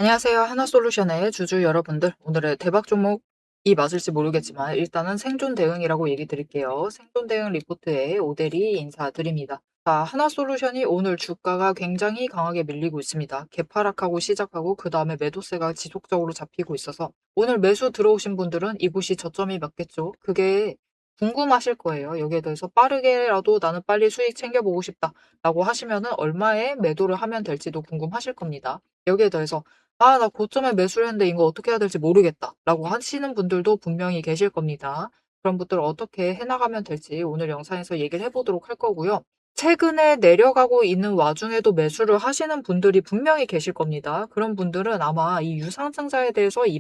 안녕하세요. 하나솔루션의 주주 여러분들. 오늘의 대박 종목이 맞을지 모르겠지만 일단은 생존 대응이라고 얘기 드릴게요. 생존 대응 리포트에 오대리 인사드립니다. 자, 하나솔루션이 오늘 주가가 굉장히 강하게 밀리고 있습니다. 개파락하고 시작하고 그 다음에 매도세가 지속적으로 잡히고 있어서 오늘 매수 들어오신 분들은 이곳이 저점이 맞겠죠. 그게 궁금하실 거예요. 여기에 대해서 빠르게라도 나는 빨리 수익 챙겨보고 싶다라고 하시면은 얼마에 매도를 하면 될지도 궁금하실 겁니다. 여기에 대해서 나 고점에 매수를 했는데 이거 어떻게 해야 될지 모르겠다라고 하시는 분들도 분명히 계실 겁니다. 그런 분들 어떻게 해나가면 될지 오늘 영상에서 얘기를 해보도록 할 거고요. 최근에 내려가고 있는 와중에도 매수를 하시는 분들이 분명히 계실 겁니다. 그런 분들은 아마 이 유상증자에 대해서 이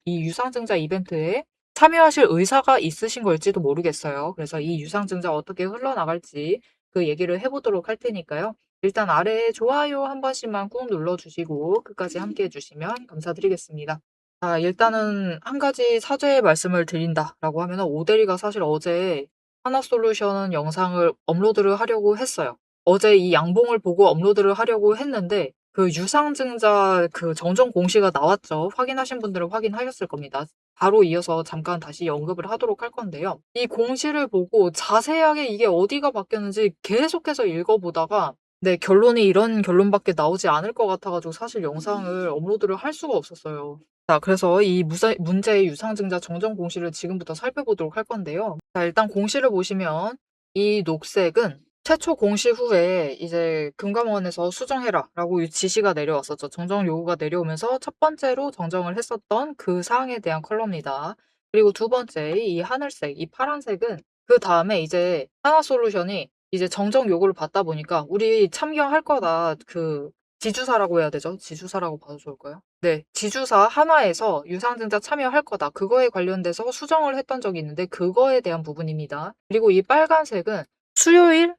유상증자 이벤트에 참여하실 의사가 있으신 걸지도 모르겠어요. 그래서 이 유상증자 어떻게 흘러나갈지 그 얘기를 해보도록 할 테니까요. 일단 아래에 좋아요 한 번씩만 꾹 눌러주시고 끝까지 함께 해주시면 감사드리겠습니다. 자, 일단은 한 가지 사죄의 말씀을 드린다라고 하면 오대리가 사실 어제 하나솔루션 영상을 업로드를 하려고 했어요. 어제 이 양봉을 보고 업로드를 하려고 했는데 그 유상증자 그 정정 공시가 나왔죠. 확인하신 분들은 확인하셨을 겁니다. 바로 이어서 잠깐 다시 언급을 하도록 할 건데요. 이 공시를 보고 자세하게 이게 어디가 바뀌었는지 계속해서 읽어보다가 네, 결론이 이런 결론밖에 나오지 않을 것 같아가지고 사실 영상을 업로드를 할 수가 없었어요. 자, 그래서 이 문제의 유상증자 정정 공시를 지금부터 살펴보도록 할 건데요. 자, 일단 공시를 보시면 이 녹색은 최초 공시 후에 이제 금감원에서 수정해라라고 지시가 내려왔었죠. 정정 요구가 내려오면서 첫 번째로 정정을 했었던 그 사항에 대한 컬러입니다. 그리고 두 번째 이 하늘색, 이 파란색은 그 다음에 이제 하나솔루션이 이제 정정 요구를 받다 보니까 우리 참여할 거다. 그 지주사라고 해야 되죠? 지주사라고 봐도 좋을까요? 네, 지주사 하나에서 유상증자 참여할 거다. 그거에 관련돼서 수정을 했던 적이 있는데 그거에 대한 부분입니다. 그리고 이 빨간색은 수요일,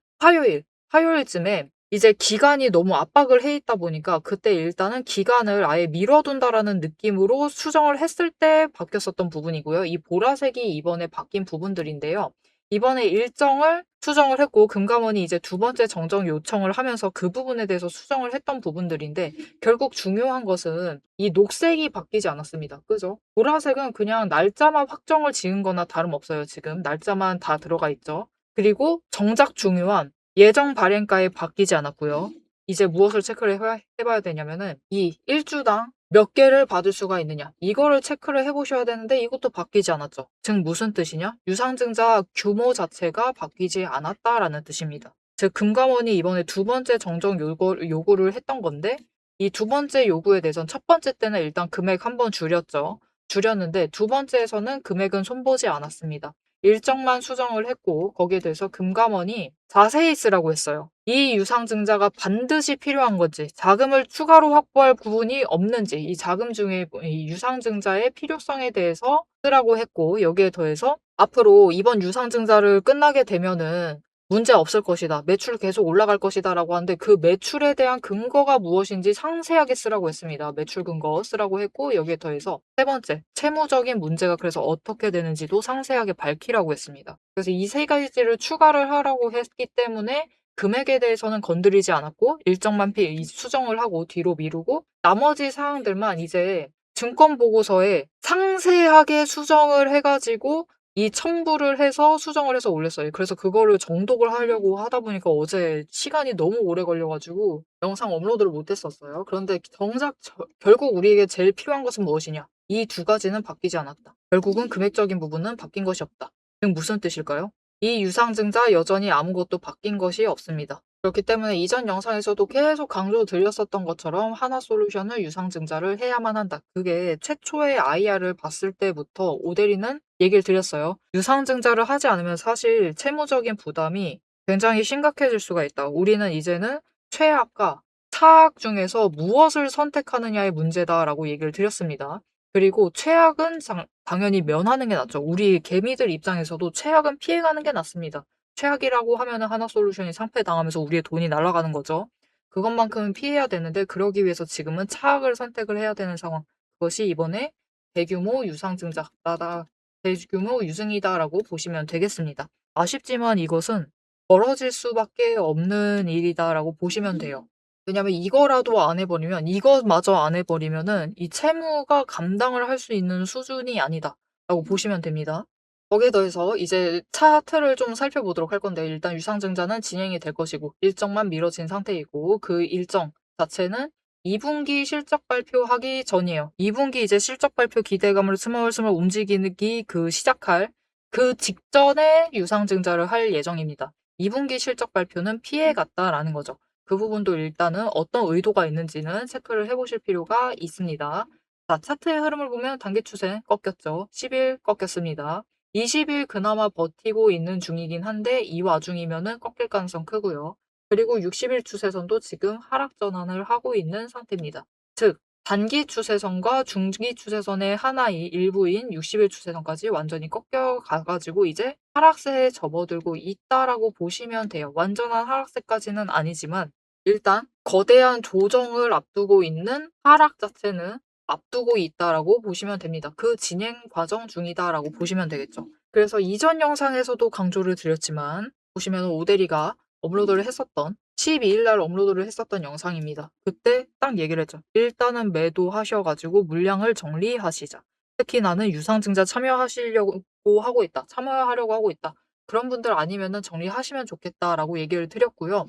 화요일쯤에 이제 기간이 너무 압박을 해 있다 보니까 그때 일단은 기간을 아예 미뤄둔다라는 느낌으로 수정을 했을 때 바뀌었었던 부분이고요. 이 보라색이 이번에 바뀐 부분들인데요. 이번에 일정을 수정을 했고 금감원이 이제 두 번째 정정 요청을 하면서 그 부분에 대해서 수정을 했던 부분들인데 결국 중요한 것은 이 녹색이 바뀌지 않았습니다. 그죠? 보라색은 그냥 날짜만 확정을 지은 거나 다름없어요. 지금 날짜만 다 들어가 있죠. 그리고 정작 중요한 예정 발행가에 바뀌지 않았고요. 이제 무엇을 체크를 해봐야 되냐면은 이 일주당 몇 개를 받을 수가 있느냐 이거를 체크를 해보셔야 되는데 이것도 바뀌지 않았죠. 즉 무슨 뜻이냐? 유상증자 규모 자체가 바뀌지 않았다라는 뜻입니다. 즉 금감원이 이번에 두 번째 정정 요구를 했던 건데 이 두 번째 요구에 대해서는 첫 번째 때는 일단 금액 한번 줄였죠. 줄였는데 두 번째에서는 금액은 손보지 않았습니다. 일정만 수정을 했고 거기에 대해서 금감원이 자세히 쓰라고 했어요. 이 유상증자가 반드시 필요한 건지 자금을 추가로 확보할 부분이 없는지 이 자금 중에 이 유상증자의 필요성에 대해서 쓰라고 했고 여기에 더해서 앞으로 이번 유상증자를 끝나게 되면은 문제 없을 것이다. 매출 계속 올라갈 것이다 라고 하는데 그 매출에 대한 근거가 무엇인지 상세하게 쓰라고 했습니다. 매출 근거 쓰라고 했고 여기에 더해서 세 번째, 채무적인 문제가 그래서 어떻게 되는지도 상세하게 밝히라고 했습니다. 그래서 이 세 가지를 추가를 하라고 했기 때문에 금액에 대해서는 건드리지 않았고 일정만 수정을 하고 뒤로 미루고 나머지 사항들만 이제 증권보고서에 상세하게 수정을 해가지고 이 첨부를 해서 수정을 해서 올렸어요. 그래서 그거를 정독을 하려고 하다 보니까 어제 시간이 너무 오래 걸려가지고 영상 업로드를 못했었어요. 그런데 정작 결국 우리에게 제일 필요한 것은 무엇이냐? 이 두 가지는 바뀌지 않았다. 결국은 금액적인 부분은 바뀐 것이 없다. 즉 무슨 뜻일까요? 이 유상증자 여전히 아무것도 바뀐 것이 없습니다. 그렇기 때문에 이전 영상에서도 계속 강조드렸었던 것처럼 하나솔루션은 유상증자를 해야만 한다. 그게 최초의 IR을 봤을 때부터 오대리는 얘기를 드렸어요. 유상증자를 하지 않으면 사실 채무적인 부담이 굉장히 심각해질 수가 있다. 우리는 이제는 최악과 차악 중에서 무엇을 선택하느냐의 문제다라고 얘기를 드렸습니다. 그리고 최악은 당연히 면하는 게 낫죠. 우리 개미들 입장에서도 최악은 피해가는 게 낫습니다. 최악이라고 하면은 하나솔루션이 상폐당하면서 우리의 돈이 날아가는 거죠. 그것만큼은 피해야 되는데 그러기 위해서 지금은 차악을 선택을 해야 되는 상황. 그것이 이번에 대규모 유상증자다, 대규모 유증이다라고 보시면 되겠습니다. 아쉽지만 이것은 벌어질 수밖에 없는 일이다라고 보시면 돼요. 왜냐면 이거라도 안 해버리면 이것마저 안 해버리면은 이 채무가 감당을 할 수 있는 수준이 아니다라고 보시면 됩니다. 거기에 더해서 이제 차트를 좀 살펴보도록 할 건데 일단 유상증자는 진행이 될 것이고 일정만 미뤄진 상태이고 그 일정 자체는 2분기 실적 발표하기 전이에요. 2분기 이제 실적 발표 기대감으로 스멀스멀 움직이기 시작할 그 직전에 유상증자를 할 예정입니다. 2분기 실적 발표는 피해갔다라는 거죠. 그 부분도 일단은 어떤 의도가 있는지는 체크를 해보실 필요가 있습니다. 자, 차트의 흐름을 보면 단기 추세 꺾였죠. 10일 꺾였습니다. 20일 그나마 버티고 있는 중이긴 한데 이 와중이면은 꺾일 가능성 크고요. 그리고 60일 추세선도 지금 하락 전환을 하고 있는 상태입니다. 즉 단기 추세선과 중기 추세선의 하나의 일부인 60일 추세선까지 완전히 꺾여 가가지고 이제 하락세에 접어들고 있다라고 보시면 돼요. 완전한 하락세까지는 아니지만 일단 거대한 조정을 앞두고 있는 하락 자체는 앞두고 있다라고 보시면 됩니다. 그 진행 과정 중이다라고 보시면 되겠죠. 그래서 이전 영상에서도 강조를 드렸지만 보시면 오대리가 업로드를 했었던 12일 날 업로드를 했었던 영상입니다. 그때 딱 얘기를 했죠. 일단은 매도하셔가지고 물량을 정리하시자. 특히 나는 유상증자 참여하시려고 하고 있다. 참여하려고 하고 있다. 그런 분들 아니면은 정리하시면 좋겠다라고 얘기를 드렸고요.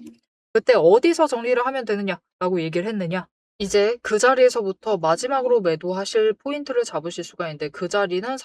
그때 어디서 정리를 하면 되느냐라고 얘기를 했느냐. 이제 그 자리에서부터 마지막으로 매도하실 포인트를 잡으실 수가 있는데 그 자리는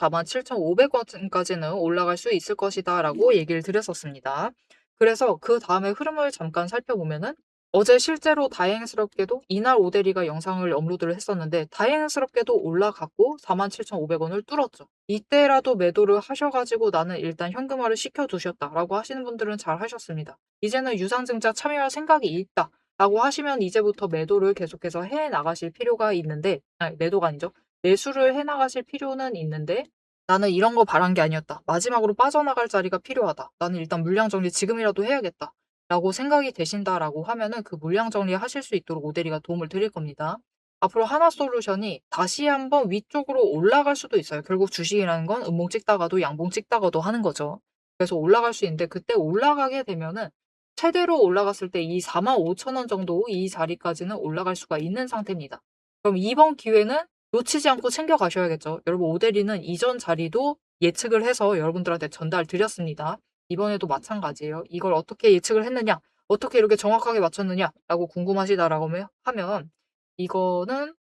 47,500원까지는 올라갈 수 있을 것이다라고 얘기를 드렸었습니다. 그래서 그 다음에 흐름을 잠깐 살펴보면은 어제 실제로 다행스럽게도 이날 오대리가 영상을 업로드를 했었는데 다행스럽게도 올라갔고 47,500원을 뚫었죠. 이때라도 매도를 하셔가지고 나는 일단 현금화를 시켜두셨다라고 하시는 분들은 잘 하셨습니다. 이제는 유상증자 참여할 생각이 있다. 라고 하시면 이제부터 매도를 계속해서 해 나가실 필요가 있는데, 아니, 매도가 아니죠. 매수를 해 나가실 필요는 있는데, 나는 이런 거 바란 게 아니었다. 마지막으로 빠져나갈 자리가 필요하다. 나는 일단 물량 정리 지금이라도 해야겠다. 라고 생각이 되신다라고 하면은 그 물량 정리 하실 수 있도록 오대리가 도움을 드릴 겁니다. 앞으로 하나솔루션이 다시 한번 위쪽으로 올라갈 수도 있어요. 결국 주식이라는 건 음봉 찍다가도 양봉 찍다가도 하는 거죠. 그래서 올라갈 수 있는데 그때 올라가게 되면은 최대로 올라갔을 때 이 45,000원 정도 이 자리까지는 올라갈 수가 있는 상태입니다. 그럼 이번 기회는 놓치지 않고 챙겨 가셔야겠죠. 여러분 오대리는 이전 자리도 예측을 해서 여러분들한테 전달 드렸습니다. 이번에도 마찬가지예요. 이걸 어떻게 예측을 했느냐? 어떻게 이렇게 정확하게 맞췄느냐? 라고 궁금하시다라고 하면 이거는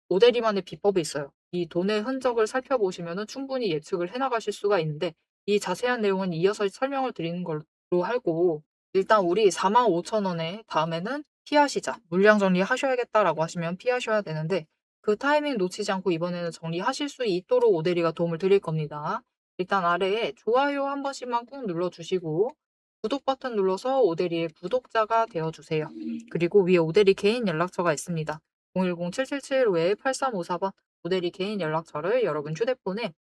오대리만의 비법이 있어요. 이 돈의 흔적을 살펴보시면 충분히 예측을 해나가실 수가 있는데 이 자세한 내용은 이어서 설명을 드리는 걸로 하고 일단 우리 45,000원에 다음에는 피하시자. 물량 정리하셔야겠다라고 하시면 피하셔야 되는데 그 타이밍 놓치지 않고 이번에는 정리하실 수 있도록 오대리가 도움을 드릴 겁니다. 일단 아래에 좋아요 한 번씩만 꾹 눌러주시고 구독 버튼 눌러서 오대리의 구독자가 되어주세요. 그리고 위에 오대리 개인 연락처가 있습니다. 010-777-8354번 오대리 개인 연락처를 여러분 휴대폰에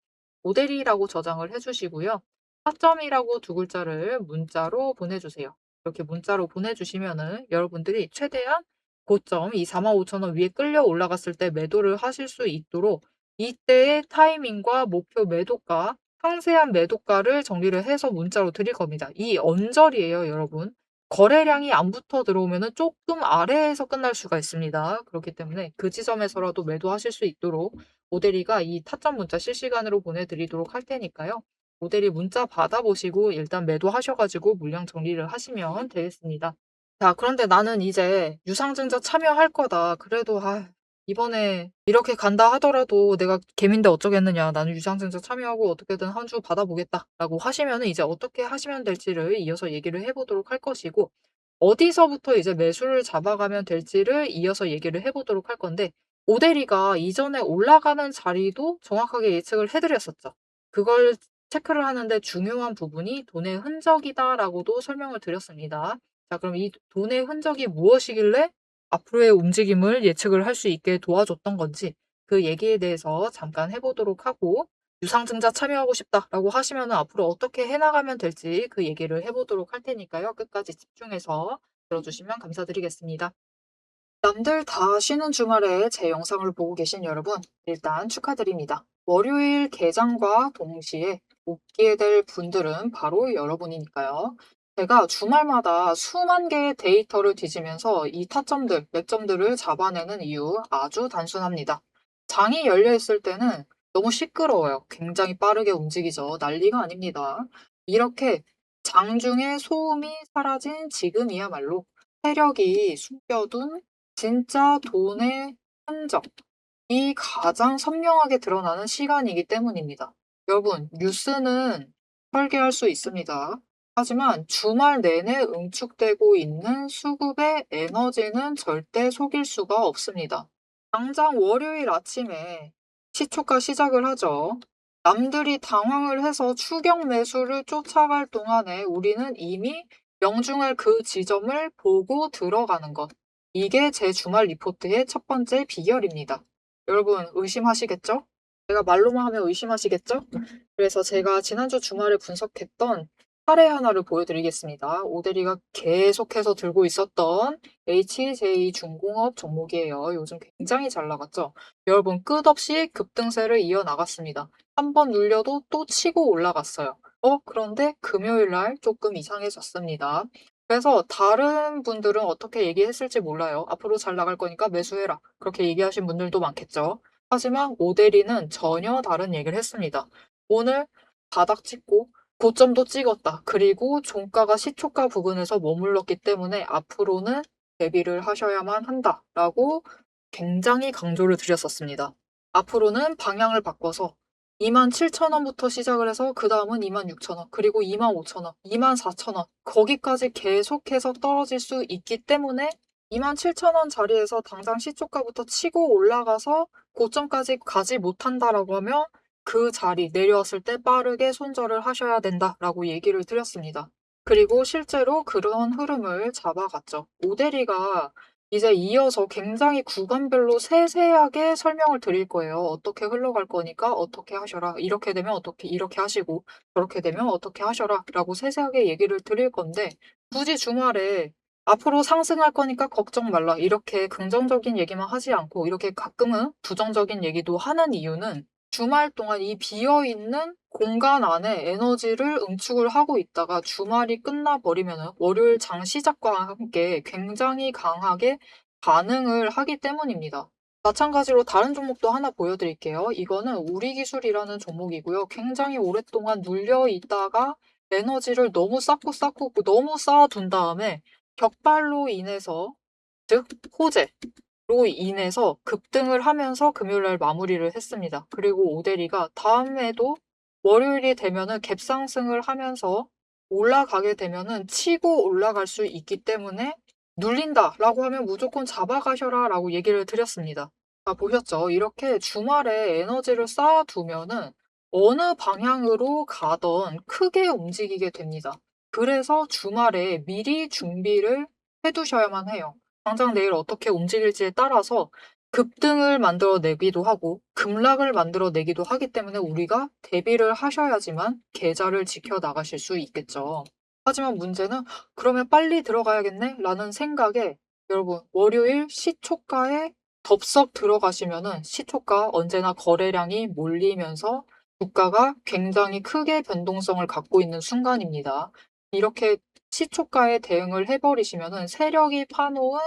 오대리라고 저장을 해주시고요. 4점이라고 두 글자를 문자로 보내주세요. 이렇게 문자로 보내주시면은 여러분들이 최대한 고점 이 45,000원 위에 끌려 올라갔을 때 매도를 하실 수 있도록 이때의 타이밍과 목표 매도가 상세한 매도가를 정리를 해서 문자로 드릴 겁니다. 이 언저리예요, 여러분. 거래량이 안 붙어 들어오면은 조금 아래에서 끝날 수가 있습니다. 그렇기 때문에 그 지점에서라도 매도하실 수 있도록 오대리가 이 타점 문자 실시간으로 보내드리도록 할 테니까요. 오대리 문자 받아보시고 일단 매도하셔가지고 물량 정리를 하시면 되겠습니다. 자, 그런데 나는 이제 유상증자 참여할 거다. 그래도 이번에 이렇게 간다 하더라도 내가 개미인데 어쩌겠느냐. 나는 유상증자 참여하고 어떻게든 한 주 받아보겠다라고 하시면은 이제 어떻게 하시면 될지를 이어서 얘기를 해보도록 할 것이고 어디서부터 이제 매수를 잡아가면 될지를 이어서 얘기를 해보도록 할 건데 오대리가 이전에 올라가는 자리도 정확하게 예측을 해드렸었죠. 그걸 체크를 하는데 중요한 부분이 돈의 흔적이다라고도 설명을 드렸습니다. 자, 그럼 이 돈의 흔적이 무엇이길래 앞으로의 움직임을 예측을 할 수 있게 도와줬던 건지 그 얘기에 대해서 잠깐 해보도록 하고 유상증자 참여하고 싶다라고 하시면 앞으로 어떻게 해나가면 될지 그 얘기를 해보도록 할 테니까요. 끝까지 집중해서 들어주시면 감사드리겠습니다. 남들 다 쉬는 주말에 제 영상을 보고 계신 여러분, 일단 축하드립니다. 월요일 개장과 동시에 웃게 될 분들은 바로 여러분이니까요. 제가 주말마다 수만 개의 데이터를 뒤지면서 이 타점들, 매점들을 잡아내는 이유 아주 단순합니다. 장이 열려 있을 때는 너무 시끄러워요. 굉장히 빠르게 움직이죠. 난리가 아닙니다. 이렇게 장중에 소음이 사라진 지금이야말로 세력이 숨겨둔 진짜 돈의 흔적, 이 가장 선명하게 드러나는 시간이기 때문입니다. 여러분, 뉴스는 설계할 수 있습니다. 하지만 주말 내내 응축되고 있는 수급의 에너지는 절대 속일 수가 없습니다. 당장 월요일 아침에 시초가 시작을 하죠. 남들이 당황을 해서 추격 매수를 쫓아갈 동안에 우리는 이미 명중할 그 지점을 보고 들어가는 것. 이게 제 주말 리포트의 첫 번째 비결입니다. 여러분 의심하시겠죠? 제가 말로만 하면 의심하시겠죠? 그래서 제가 지난주 주말에 분석했던 사례 하나를 보여드리겠습니다. 오대리가 계속해서 들고 있었던 HJ중공업 종목이에요. 요즘 굉장히 잘 나갔죠? 여러분 끝없이 급등세를 이어나갔습니다. 한 번 눌려도 또 치고 올라갔어요. 그런데 금요일 날 조금 이상해졌습니다. 그래서 다른 분들은 어떻게 얘기했을지 몰라요. 앞으로 잘 나갈 거니까 매수해라. 그렇게 얘기하신 분들도 많겠죠. 하지만 오대리는 전혀 다른 얘기를 했습니다. 오늘 바닥 찍고 고점도 찍었다. 그리고 종가가 시초가 부근에서 머물렀기 때문에 앞으로는 대비를 하셔야만 한다라고 굉장히 강조를 드렸었습니다. 앞으로는 방향을 바꿔서 27,000원부터 시작을 해서 그 다음은 26,000원, 그리고 25,000원, 24,000원 거기까지 계속해서 떨어질 수 있기 때문에 27,000원 자리에서 당장 시초가부터 치고 올라가서 고점까지 가지 못한다라고 하면 그 자리 내려왔을 때 빠르게 손절을 하셔야 된다라고 얘기를 드렸습니다. 그리고 실제로 그런 흐름을 잡아갔죠. 오대리가 이제 이어서 굉장히 구간별로 세세하게 설명을 드릴 거예요. 어떻게 흘러갈 거니까 어떻게 하셔라. 이렇게 되면 어떻게 이렇게 하시고 저렇게 되면 어떻게 하셔라 라고 세세하게 얘기를 드릴 건데 굳이 주말에 앞으로 상승할 거니까 걱정 말라. 이렇게 긍정적인 얘기만 하지 않고 이렇게 가끔은 부정적인 얘기도 하는 이유는 주말 동안 이 비어있는 공간 안에 에너지를 응축을 하고 있다가 주말이 끝나버리면 월요일 장 시작과 함께 굉장히 강하게 반응을 하기 때문입니다. 마찬가지로 다른 종목도 하나 보여드릴게요. 이거는 우리기술이라는 종목이고요. 굉장히 오랫동안 눌려 있다가 에너지를 너무 쌓고 너무 쌓아둔 다음에 격발로 인해서, 즉 호재로 인해서 급등을 하면서 금요일날 마무리를 했습니다. 그리고 오대리가 다음에도 월요일이 되면은 갭상승을 하면서 올라가게 되면은 치고 올라갈 수 있기 때문에 눌린다라고 하면 무조건 잡아가셔라라고 얘기를 드렸습니다. 보셨죠? 이렇게 주말에 에너지를 쌓아두면은 어느 방향으로 가던 크게 움직이게 됩니다. 그래서 주말에 미리 준비를 해두셔야만 해요. 당장 내일 어떻게 움직일지에 따라서 급등을 만들어내기도 하고 급락을 만들어내기도 하기 때문에 우리가 대비를 하셔야지만 계좌를 지켜나가실 수 있겠죠. 하지만 문제는 그러면 빨리 들어가야겠네? 라는 생각에 여러분 월요일 시초가에 덥석 들어가시면은 시초가 언제나 거래량이 몰리면서 주가가 굉장히 크게 변동성을 갖고 있는 순간입니다. 이렇게 시초가에 대응을 해버리시면은 세력이 파놓은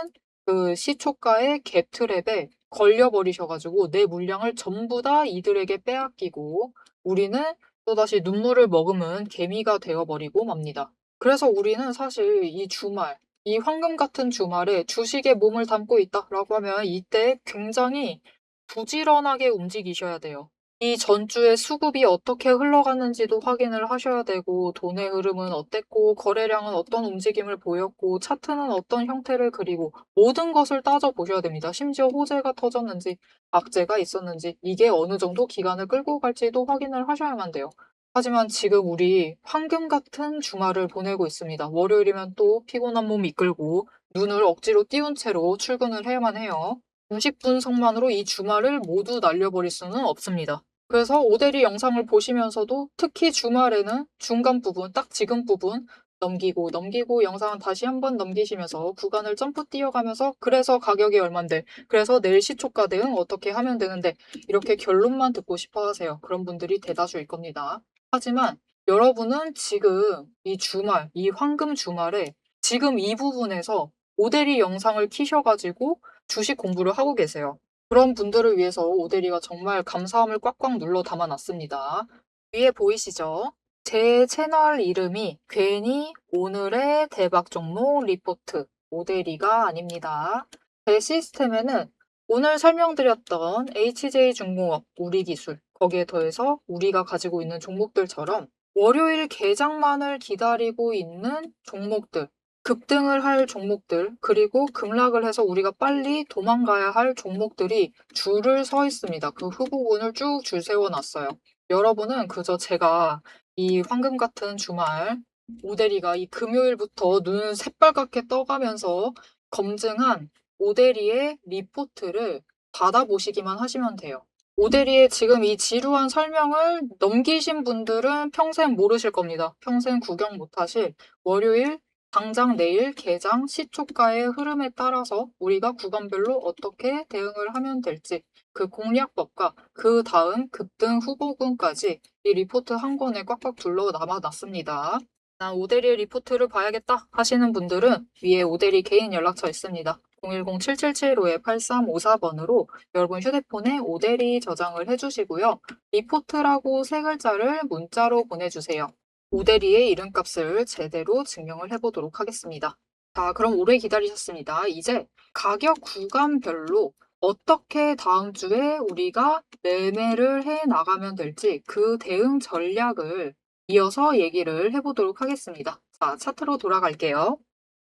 그 시초가의 갭트랩에 걸려버리셔가지고 내 물량을 전부 다 이들에게 빼앗기고 우리는 또다시 눈물을 머금은 개미가 되어버리고 맙니다. 그래서 우리는 사실 이 주말, 이 황금 같은 주말에 주식에 몸을 담고 있다라고 하면 이때 굉장히 부지런하게 움직이셔야 돼요. 이 전주의 수급이 어떻게 흘러갔는지도 확인을 하셔야 되고 돈의 흐름은 어땠고 거래량은 어떤 움직임을 보였고 차트는 어떤 형태를 그리고 모든 것을 따져보셔야 됩니다. 심지어 호재가 터졌는지 악재가 있었는지 이게 어느 정도 기간을 끌고 갈지도 확인을 하셔야만 돼요. 하지만 지금 우리 황금 같은 주말을 보내고 있습니다. 월요일이면 또 피곤한 몸 이끌고 눈을 억지로 띄운 채로 출근을 해야만 해요. 90분석만으로 이 주말을 모두 날려버릴 수는 없습니다. 그래서 오대리 영상을 보시면서도 특히 주말에는 중간 부분, 딱 지금 부분 넘기고 영상은 다시 한번 넘기시면서 구간을 점프 뛰어가면서 그래서 가격이 얼만데 그래서 내일 시초가 대응 어떻게 하면 되는데 이렇게 결론만 듣고 싶어 하세요. 그런 분들이 대다수일 겁니다. 하지만 여러분은 지금 이 주말, 이 황금 주말에 지금 이 부분에서 오대리 영상을 키셔 가지고 주식 공부를 하고 계세요. 그런 분들을 위해서 오대리가 정말 감사함을 꽉꽉 눌러 담아 놨습니다. 위에 보이시죠? 제 채널 이름이 괜히 오늘의 대박 종목 리포트 오대리가 아닙니다. 제 시스템에는 오늘 설명드렸던 HJ중공업, 우리기술, 거기에 더해서 우리가 가지고 있는 종목들처럼 월요일 개장만을 기다리고 있는 종목들, 급등을 할 종목들, 그리고 급락을 해서 우리가 빨리 도망가야 할 종목들이 줄을 서 있습니다. 그 후보군을 쭉 줄 세워놨어요. 여러분은 그저 제가 이 황금 같은 주말 오대리가 이 금요일부터 눈 새빨갛게 떠가면서 검증한 오대리의 리포트를 받아보시기만 하시면 돼요. 오대리의 지금 이 지루한 설명을 넘기신 분들은 평생 모르실 겁니다. 평생 구경 못하실 월요일, 당장 내일 개장 시초가의 흐름에 따라서 우리가 구간별로 어떻게 대응을 하면 될지 그 공략법과 그 다음 급등 후보군까지 이 리포트 한 권에 꽉꽉 둘러 남아놨습니다. 난 오대리의 리포트를 봐야겠다 하시는 분들은 위에 오대리 개인 연락처 있습니다. 010-7775-8354번으로 여러분 휴대폰에 오대리 저장을 해주시고요. 리포트라고 세 글자를 문자로 보내주세요. 오대리의 이름값을 제대로 증명을 해보도록 하겠습니다. 자, 그럼 오래 기다리셨습니다. 이제 가격 구간별로 어떻게 다음 주에 우리가 매매를 해 나가면 될지 그 대응 전략을 이어서 얘기를 해보도록 하겠습니다. 자, 차트로 돌아갈게요.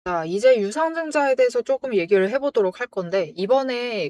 자, 이제 유상증자에 대해서 조금 얘기를 해보도록 할 건데, 이번에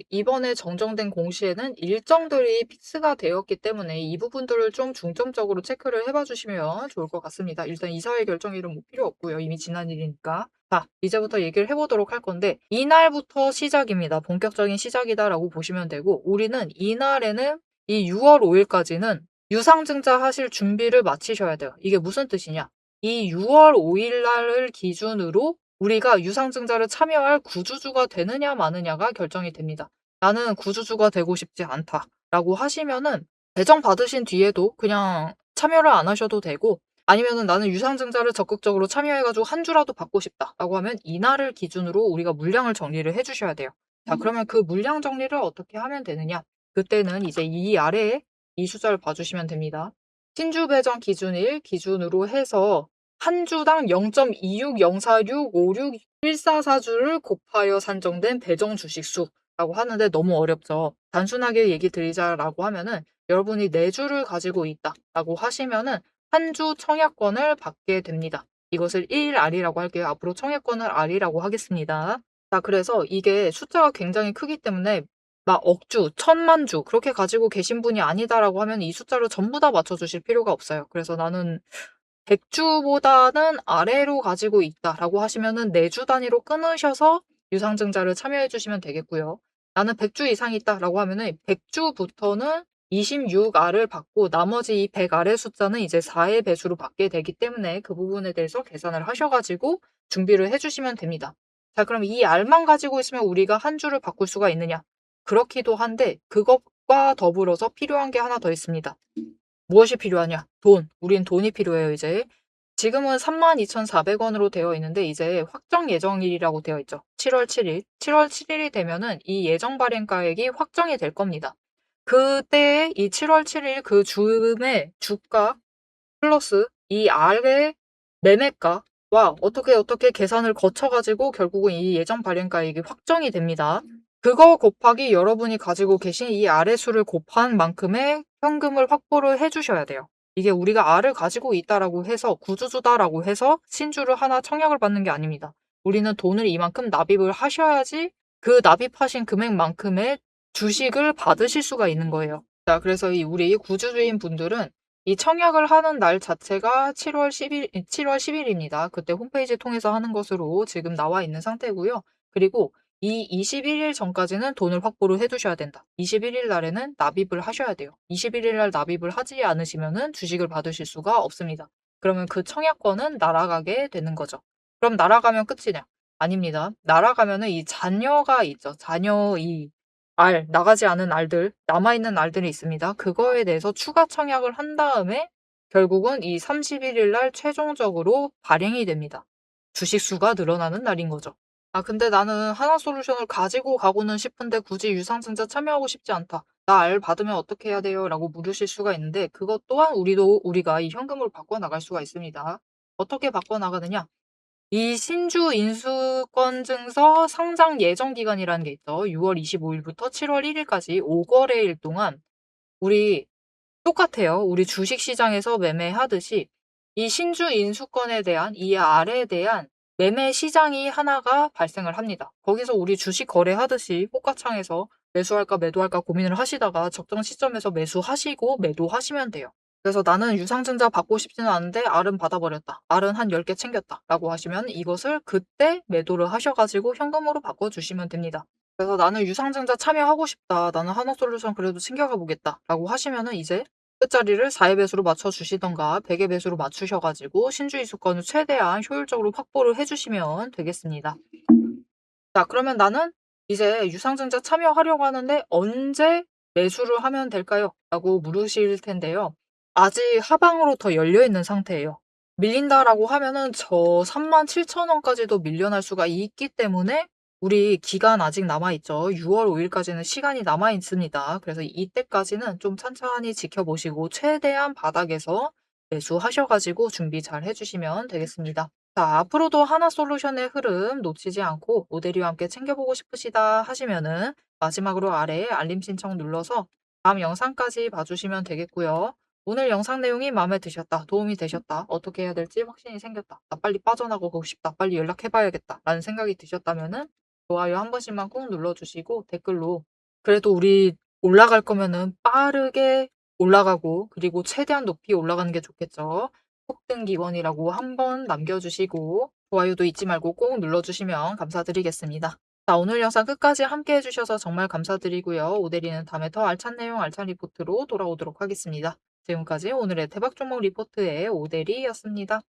정정된 공시에는 일정들이 픽스가 되었기 때문에 이 부분들을 좀 중점적으로 체크를 해봐 주시면 좋을 것 같습니다. 일단 이사회 결정일은 뭐 필요 없고요. 이미 지난 일이니까. 자, 이제부터 얘기를 해보도록 할 건데, 이날부터 시작입니다. 본격적인 시작이다라고 보시면 되고, 우리는 이날에는 이 6월 5일까지는 유상증자 하실 준비를 마치셔야 돼요. 이게 무슨 뜻이냐? 이 6월 5일 날을 기준으로 우리가 유상증자를 참여할 구주주가 되느냐 마느냐가 결정이 됩니다. 나는 구주주가 되고 싶지 않다라고 하시면은 배정 받으신 뒤에도 그냥 참여를 안 하셔도 되고 아니면은 나는 유상증자를 적극적으로 참여해가지고 한 주라도 받고 싶다라고 하면 이날을 기준으로 우리가 물량을 정리를 해주셔야 돼요. 자, 그러면 그 물량 정리를 어떻게 하면 되느냐? 그때는 이제 이 아래에 이 숫자를 봐주시면 됩니다. 신주 배정 기준일 기준으로 해서 한 주당 0.2604656144주를 곱하여 산정된 배정 주식 수라고 하는데 너무 어렵죠. 단순하게 얘기 드리자라고 하면은 여러분이 4주를 가지고 있다라고 하시면은 한 주 청약권을 받게 됩니다. 이것을 1R이라고 할게요. 앞으로 청약권을 R이라고 하겠습니다. 자, 그래서 이게 숫자가 굉장히 크기 때문에 막 억주, 천만 주 그렇게 가지고 계신 분이 아니다라고 하면 이 숫자를 전부 다 맞춰주실 필요가 없어요. 그래서 나는 100주보다는 아래로 가지고 있다라고 하시면은 4주 단위로 끊으셔서 유상증자를 참여해 주시면 되겠고요. 나는 100주 이상 있다라고 하면은 100주부터는 26R을 받고 나머지 이 100R의 숫자는 이제 4의 배수로 받게 되기 때문에 그 부분에 대해서 계산을 하셔가지고 준비를 해주시면 됩니다. 자, 그럼 이 R만 가지고 있으면 우리가 한 주를 바꿀 수가 있느냐? 그렇기도 한데 그것과 더불어서 필요한 게 하나 더 있습니다. 무엇이 필요하냐? 돈. 우린 돈이 필요해요, 이제. 지금은 32,400원으로 되어 있는데 이제 확정 예정일이라고 되어 있죠. 7월 7일. 7월 7일이 되면은 이 예정 발행가액이 확정이 될 겁니다. 그때 이 7월 7일 그 즈음에 주가 플러스 이 R의 매매가와 어떻게 계산을 거쳐가지고 결국은 이 예정 발행가액이 확정이 됩니다. 그거 곱하기 여러분이 가지고 계신 이 R의 수를 곱한 만큼의 현금을 확보를 해주셔야 돼요. 이게 우리가 R을 가지고 있다라고 해서 구주주다라고 해서 신주를 하나 청약을 받는 게 아닙니다. 우리는 돈을 이만큼 납입을 하셔야지 그 납입하신 금액만큼의 주식을 받으실 수가 있는 거예요. 자, 그래서 우리 구주주인 분들은 이 청약을 하는 날 자체가 7월 10일입니다. 그때 홈페이지 통해서 하는 것으로 지금 나와 있는 상태고요. 그리고 이 21일 전까지는 돈을 확보를 해두셔야 된다. 21일 날에는 납입을 하셔야 돼요. 21일 날 납입을 하지 않으시면은 주식을 받으실 수가 없습니다. 그러면 그 청약권은 날아가게 되는 거죠. 그럼 날아가면 끝이냐? 아닙니다. 날아가면은 이 잔여가 있죠. 잔여 나가지 않은 알들, 남아있는 알들이 있습니다. 그거에 대해서 추가 청약을 한 다음에 결국은 이 31일 날 최종적으로 발행이 됩니다. 주식 수가 늘어나는 날인 거죠. 아, 근데 나는 하나솔루션을 가지고 가고는 싶은데 굳이 유상증자 참여하고 싶지 않다. 나 알 받으면 어떻게 해야 돼요? 라고 물으실 수가 있는데 그것 또한 우리가 이 현금으로 바꿔나갈 수가 있습니다. 어떻게 바꿔나가느냐? 이 신주 인수권 증서 상장 예정 기간이라는 게 있죠. 6월 25일부터 7월 1일까지 5거래일 동안 우리 똑같아요. 우리 주식시장에서 매매하듯이 이 신주 인수권에 대한 이 알에 대한 매매 시장이 하나가 발생을 합니다. 거기서 우리 주식 거래하듯이 호가창에서 매수할까 매도할까 고민을 하시다가 적정 시점에서 매수하시고 매도하시면 돼요. 그래서 나는 유상증자 받고 싶지는 않은데 알은 받아버렸다. 알은 한 10개 챙겼다. 라고 하시면 이것을 그때 매도를 하셔가지고 현금으로 바꿔주시면 됩니다. 그래서 나는 유상증자 참여하고 싶다. 나는 하나솔루션 그래도 챙겨가 보겠다. 라고 하시면은 이제 끝자리를 4의 배수로 맞춰주시던가 100의 배수로 맞추셔가지고 신주이수권을 최대한 효율적으로 확보를 해주시면 되겠습니다. 자, 그러면 나는 이제 유상증자 참여하려고 하는데 언제 매수를 하면 될까요? 라고 물으실 텐데요. 아직 하방으로 더 열려있는 상태예요. 밀린다라고 하면은 저 37,000원까지도 밀려날 수가 있기 때문에 우리 기간 아직 남아있죠. 6월 5일까지는 시간이 남아있습니다. 그래서 이때까지는 좀 천천히 지켜보시고 최대한 바닥에서 매수하셔가지고 준비 잘 해주시면 되겠습니다. 자, 앞으로도 하나솔루션의 흐름 놓치지 않고 모델이와 함께 챙겨보고 싶으시다 하시면은 마지막으로 아래에 알림 신청 눌러서 다음 영상까지 봐주시면 되겠고요. 오늘 영상 내용이 마음에 드셨다, 도움이 되셨다, 어떻게 해야 될지 확신이 생겼다, 나 빨리 빠져나가고 싶다, 빨리 연락해봐야겠다 라는 생각이 드셨다면은 좋아요 한 번씩만 꾹 눌러주시고 댓글로 그래도 우리 올라갈 거면은 빠르게 올라가고 그리고 최대한 높이 올라가는 게 좋겠죠. 폭등 기원이라고 한번 남겨주시고 좋아요도 잊지 말고 꼭 눌러주시면 감사드리겠습니다. 자, 오늘 영상 끝까지 함께 해주셔서 정말 감사드리고요. 오대리는 다음에 더 알찬 내용, 알찬 리포트로 돌아오도록 하겠습니다. 지금까지 오늘의 대박 종목 리포트의 오대리였습니다.